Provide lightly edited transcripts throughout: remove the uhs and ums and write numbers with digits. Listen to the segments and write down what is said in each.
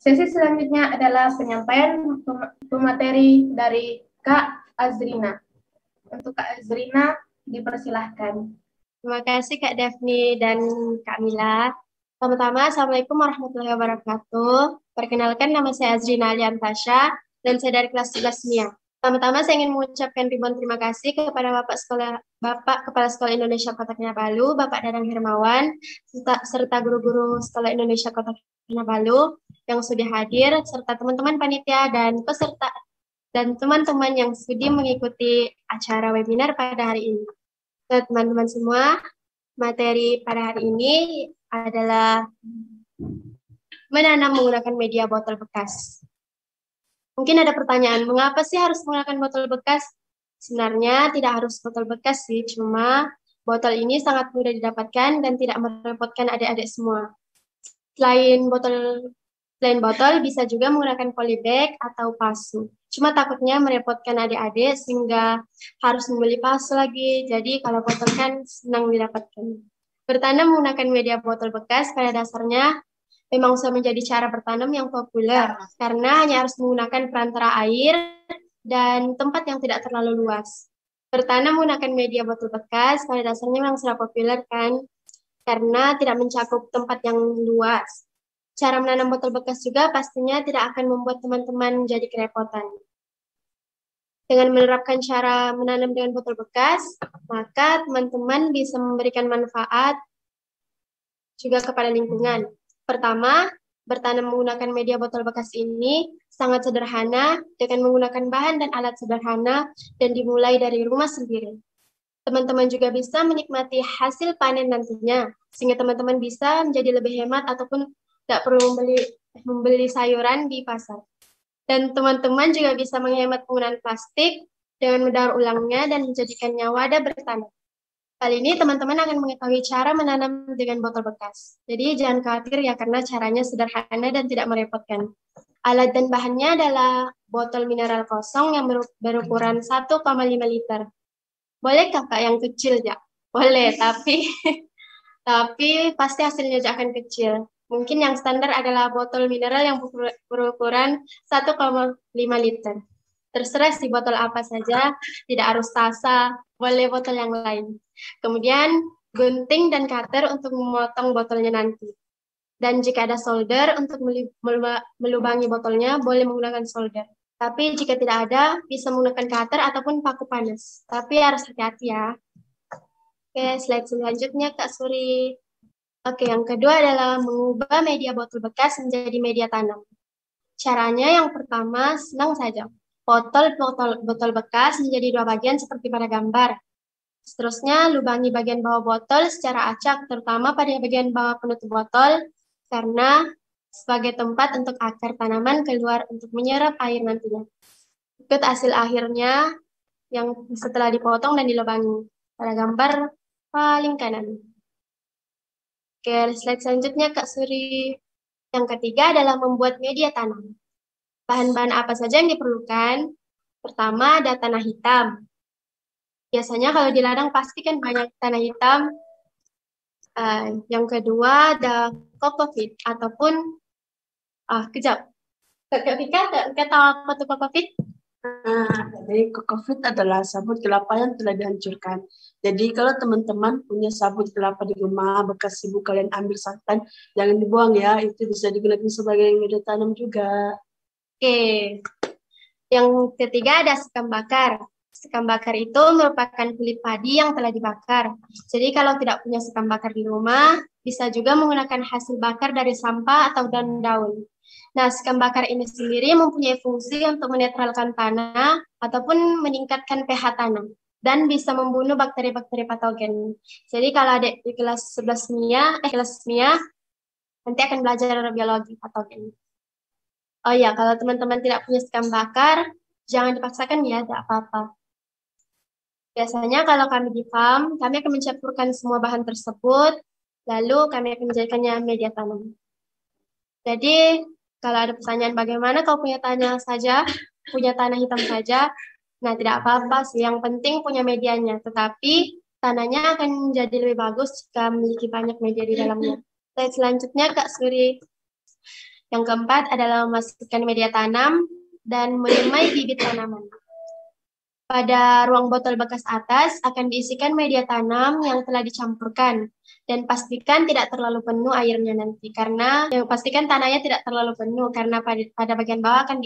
Sesi selanjutnya adalah penyampaian pemateri dari Kak Azrina. Untuk Kak Azrina, dipersilahkan. Terima kasih Kak Daphne dan Kak Mila. Pertama, Assalamualaikum warahmatullahi wabarakatuh. Perkenalkan, nama saya Azrina Aliantasya dan saya dari kelas 11 MIA. Pertama-tama saya ingin mengucapkan ribuan terima kasih kepada Bapak Kepala Sekolah Indonesia Kota Kinabalu, Bapak Dadang Hermawan, serta guru-guru Sekolah Indonesia Kota Kinabalu yang sudah hadir, serta teman-teman panitia dan peserta dan teman-teman yang sudi mengikuti acara webinar pada hari ini. Teman-teman semua, materi pada hari ini adalah menanam menggunakan media botol bekas. Mungkin ada pertanyaan, mengapa sih harus menggunakan botol bekas? Sebenarnya tidak harus botol bekas sih, cuma botol ini sangat mudah didapatkan dan tidak merepotkan adik-adik semua. Selain botol bisa juga menggunakan polybag atau pasu. Cuma takutnya merepotkan adik-adik sehingga harus membeli pasu lagi. Jadi kalau botol kan senang didapatkan. Bertanam menggunakan media botol bekas pada dasarnya memang sudah menjadi cara bertanam yang populer karena hanya harus menggunakan perantara air dan tempat yang tidak terlalu luas. Bertanam menggunakan media botol bekas pada dasarnya memang sudah populer kan karena tidak mencakup tempat yang luas. Cara menanam botol bekas juga pastinya tidak akan membuat teman-teman jadi kerepotan. Dengan menerapkan cara menanam dengan botol bekas, maka teman-teman bisa memberikan manfaat juga kepada lingkungan. Pertama, bertanam menggunakan media botol bekas ini sangat sederhana dengan menggunakan bahan dan alat sederhana dan dimulai dari rumah sendiri. Teman-teman juga bisa menikmati hasil panen nantinya, sehingga teman-teman bisa menjadi lebih hemat ataupun tidak perlu membeli sayuran di pasar. Dan teman-teman juga bisa menghemat penggunaan plastik dengan mendaur ulangnya dan menjadikannya wadah bertanam. Kali ini teman-teman akan mengetahui cara menanam dengan botol bekas. Jadi jangan khawatir ya karena caranya sederhana dan tidak merepotkan. Alat dan bahannya adalah botol mineral kosong yang berukuran 1,5 liter. Boleh kakak yang kecil ya? Boleh, tapi pasti hasilnya akan kecil. Mungkin yang standar adalah botol mineral yang berukuran 1,5 liter. Terserah si botol apa saja, tidak harus Sasa, boleh botol yang lain. Kemudian gunting dan cutter untuk memotong botolnya nanti. Dan jika ada solder untuk melubangi botolnya, boleh menggunakan solder. Tapi jika tidak ada, bisa menggunakan cutter ataupun paku panas. Tapi harus hati-hati ya. Oke, slide selanjutnya Kak Suri. Oke, yang kedua adalah mengubah media botol bekas menjadi media tanam. Caranya yang pertama, senang saja. Botol bekas menjadi dua bagian seperti pada gambar. Seterusnya, lubangi bagian bawah botol secara acak, terutama pada bagian bawah penutup botol, karena sebagai tempat untuk akar tanaman keluar untuk menyerap air nantinya. Ikut hasil akhirnya yang setelah dipotong dan dilubangi. Pada gambar paling kanan. Oke, slide selanjutnya Kak Suri. Yang ketiga adalah membuat media tanam. Bahan-bahan apa saja yang diperlukan? Pertama, ada tanah hitam. Biasanya kalau di ladang pasti kan banyak tanah hitam. Yang kedua ada kokopit ataupun kejap. Kak Vika, Kak tahu apa tuh kokopit? Jadi kokopit adalah sabut kelapa yang telah dihancurkan. Jadi kalau teman-teman punya sabut kelapa di rumah, bekas ibu kalian ambil santan, jangan dibuang ya, itu bisa digunakan sebagai media tanam juga. Oke. Yang ketiga ada sekam bakar. Sekam bakar itu merupakan kulit padi yang telah dibakar. Jadi kalau tidak punya sekam bakar di rumah, bisa juga menggunakan hasil bakar dari sampah atau daun-daun. Nah, sekam bakar ini sendiri mempunyai fungsi untuk menetralkan tanah ataupun meningkatkan pH tanah dan bisa membunuh bakteri-bakteri patogen. Jadi kalau adik di kelas 11 kelas MIA, nanti akan belajar biologi patogen. Oh ya, kalau teman-teman tidak punya sekam bakar, jangan dipaksakan ya, tidak apa-apa. Biasanya kalau kami di farm, kami akan mencampurkan semua bahan tersebut, lalu kami akan menjadikannya media tanam. Jadi, kalau ada pertanyaan bagaimana kalau punya tanah hitam saja, nah tidak apa-apa sih, yang penting punya medianya, tetapi tanahnya akan menjadi lebih bagus jika memiliki banyak media di dalamnya. Slide selanjutnya Kak Suri. Yang keempat adalah memasukkan media tanam dan menyemai bibit tanaman. Pada ruang botol bekas atas akan diisikan media tanam yang telah dicampurkan dan pastikan tidak terlalu penuh airnya nanti karena pastikan tanahnya tidak terlalu penuh karena pada bagian bawah akan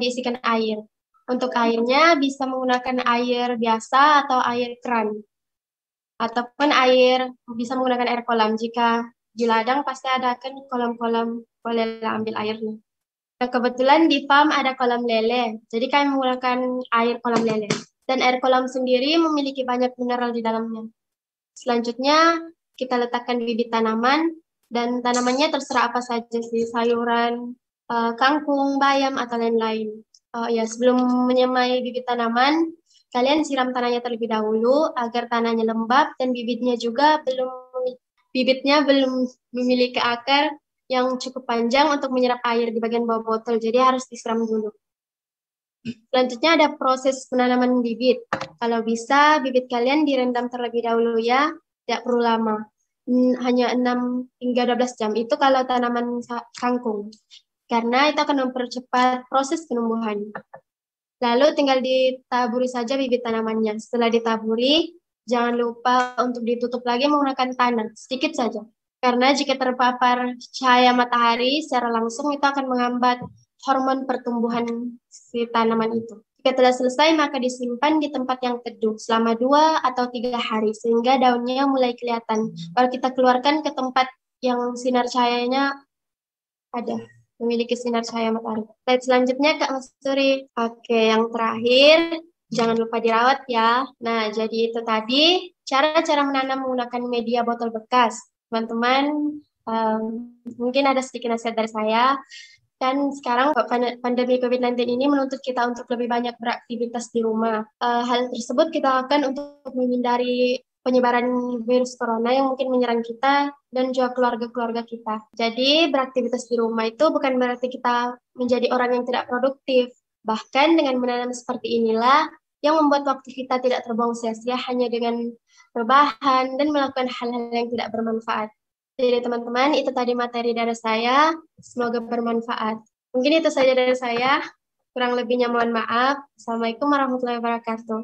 diisikan air. Untuk airnya bisa menggunakan air biasa atau air keran ataupun bisa menggunakan air kolam. Jika di ladang pasti ada kan kolam-kolam, bolehlah ambil airnya. Nah, kebetulan di farm ada kolam lele, jadi kami menggunakan air kolam lele. Dan air kolam sendiri memiliki banyak mineral di dalamnya. Selanjutnya, kita letakkan bibit tanaman, dan tanamannya terserah apa saja sih, sayuran, kangkung, bayam, atau lain-lain. Sebelum menyemai bibit tanaman, kalian siram tanahnya terlebih dahulu, agar tanahnya lembab, dan bibitnya belum memiliki akar yang cukup panjang untuk menyerap air di bagian bawah botol, jadi harus disiram dulu. Selanjutnya ada proses penanaman bibit. Kalau bisa, bibit kalian direndam terlebih dahulu ya, tidak perlu lama. Hanya 6 hingga 12 jam, itu kalau tanaman kangkung. Karena itu akan mempercepat proses penumbuhan. Lalu tinggal ditaburi saja bibit tanamannya. Setelah ditaburi, jangan lupa untuk ditutup lagi menggunakan tanah, sedikit saja. Karena jika terpapar cahaya matahari secara langsung itu akan menghambat hormon pertumbuhan si tanaman itu. Jika telah selesai maka disimpan di tempat yang teduh selama 2 atau 3 hari sehingga daunnya mulai kelihatan. Baru kita keluarkan ke tempat yang sinar cahayanya memiliki sinar cahaya matahari. Slide selanjutnya Kak Masuri. Oke, yang terakhir jangan lupa dirawat ya. Nah, jadi itu tadi cara-cara menanam menggunakan media botol bekas. Teman-teman, mungkin ada sedikit nasihat dari saya. Dan sekarang pandemi COVID-19 ini menuntut kita untuk lebih banyak beraktivitas di rumah. Hal tersebut kita lakukan untuk menghindari penyebaran virus corona yang mungkin menyerang kita dan juga keluarga-keluarga kita. Jadi beraktivitas di rumah itu bukan berarti kita menjadi orang yang tidak produktif. Bahkan dengan menanam seperti inilah yang membuat waktu kita tidak terbuang sia-sia hanya dengan rebahan dan melakukan hal-hal yang tidak bermanfaat. Jadi teman-teman, itu tadi materi dari saya. Semoga bermanfaat. Mungkin itu saja dari saya. Kurang lebihnya mohon maaf. Assalamualaikum warahmatullahi wabarakatuh.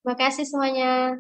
Terima kasih semuanya.